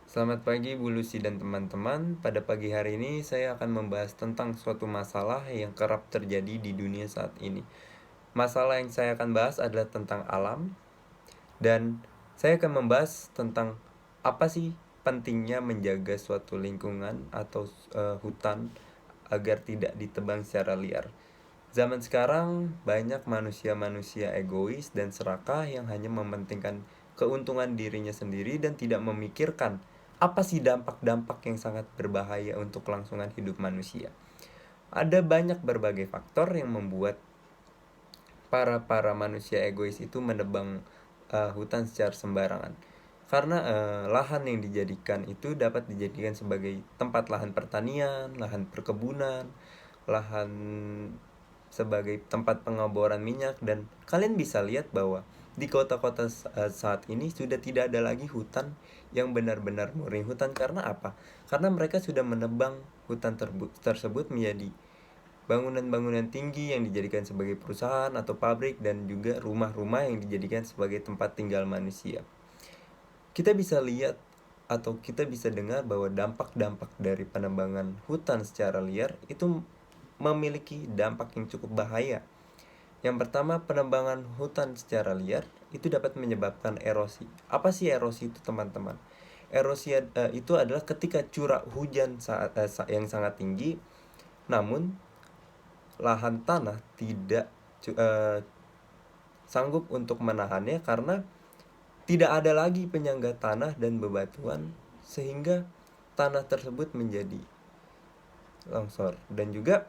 Selamat pagi Bu Lucy dan teman-teman. Pada pagi hari ini saya akan membahas tentang suatu masalah yang kerap terjadi di dunia saat ini. Masalah yang saya akan bahas adalah tentang alam, dan saya akan membahas tentang apa sih pentingnya menjaga suatu lingkungan atau hutan agar tidak ditebang secara liar. Zaman sekarang banyak manusia-manusia egois dan serakah yang hanya mementingkan keuntungan dirinya sendiri dan tidak memikirkan apa sih dampak-dampak yang sangat berbahaya untuk kelangsungan hidup manusia. Ada banyak berbagai faktor yang membuat para manusia egois itu menebang hutan secara sembarangan. Karena lahan yang dijadikan itu dapat dijadikan sebagai tempat lahan pertanian, lahan perkebunan, lahan sebagai tempat pengeboran minyak, dan kalian bisa lihat bahwa di kota-kota saat ini sudah tidak ada lagi hutan yang benar-benar murni hutan. Karena apa? Karena mereka sudah menebang hutan tersebut menjadi bangunan-bangunan tinggi yang dijadikan sebagai perusahaan atau pabrik, dan juga rumah-rumah yang dijadikan sebagai tempat tinggal manusia. Kita bisa lihat atau kita bisa dengar bahwa dampak-dampak dari penebangan hutan secara liar itu memiliki dampak yang cukup bahaya. Yang pertama, penebangan hutan secara liar itu dapat menyebabkan erosi. Apa sih erosi itu, teman-teman? Erosi itu adalah ketika curah hujan yang sangat tinggi, namun lahan tanah tidak sanggup untuk menahannya karena tidak ada lagi penyangga tanah dan bebatuan, sehingga tanah tersebut menjadi longsor. Dan juga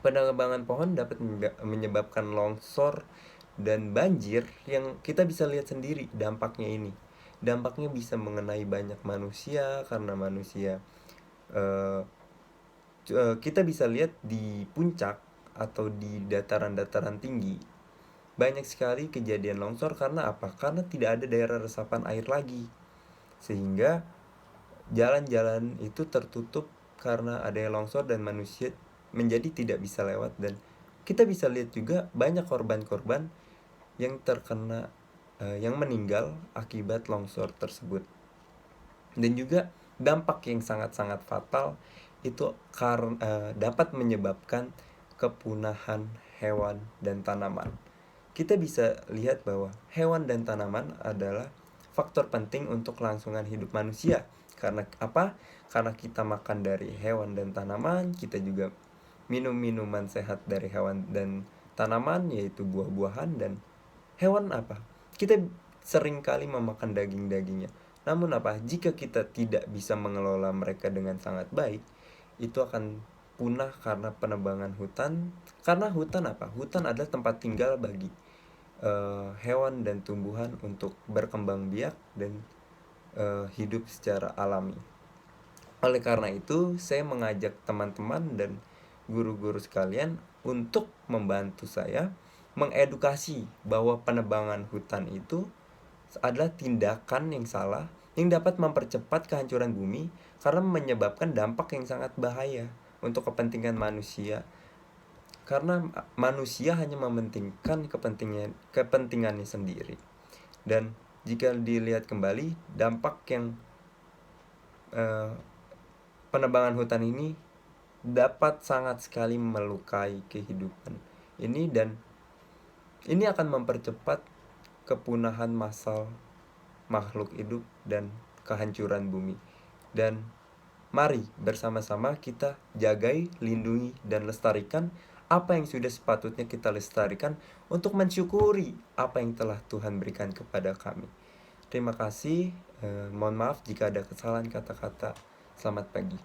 penebangan pohon dapat menyebabkan longsor dan banjir yang kita bisa lihat sendiri dampaknya ini. Dampaknya bisa mengenai banyak manusia karena manusia kita bisa lihat di puncak atau di dataran-dataran tinggi banyak sekali kejadian longsor. Karena apa? Karena tidak ada daerah resapan air lagi, sehingga jalan-jalan itu tertutup karena adanya longsor dan manusia menjadi tidak bisa lewat. Dan kita bisa lihat juga banyak korban-korban yang terkena yang meninggal akibat longsor tersebut. Dan juga dampak yang sangat-sangat fatal itu dapat menyebabkan kepunahan hewan dan tanaman. Kita bisa lihat bahwa hewan dan tanaman adalah faktor penting untuk kelangsungan hidup manusia. Karena apa? Karena kita makan dari hewan dan tanaman, kita juga minum minuman sehat dari hewan dan tanaman, yaitu buah-buahan dan hewan. Apa? Kita sering kali memakan daging-dagingnya. Namun apa? Jika kita tidak bisa mengelola mereka dengan sangat baik, itu akan punah karena penebangan hutan. Karena hutan apa? Hutan adalah tempat tinggal bagi hewan dan tumbuhan untuk berkembang biak dan hidup secara alami. Oleh karena itu, saya mengajak teman-teman dan guru-guru sekalian untuk membantu saya mengedukasi bahwa penebangan hutan itu adalah tindakan yang salah yang dapat mempercepat kehancuran bumi karena menyebabkan dampak yang sangat bahaya untuk kepentingan manusia. Karena manusia hanya mementingkan kepentingannya sendiri. Dan jika dilihat kembali, dampak yang penebangan hutan ini dapat sangat sekali melukai kehidupan ini, dan ini akan mempercepat kepunahan massal makhluk hidup dan kehancuran bumi. Dan mari bersama-sama kita jagai, lindungi, dan lestarikan apa yang sudah sepatutnya kita lestarikan untuk mensyukuri apa yang telah Tuhan berikan kepada kami. Terima kasih. Mohon maaf jika ada kesalahan kata-kata. Selamat pagi.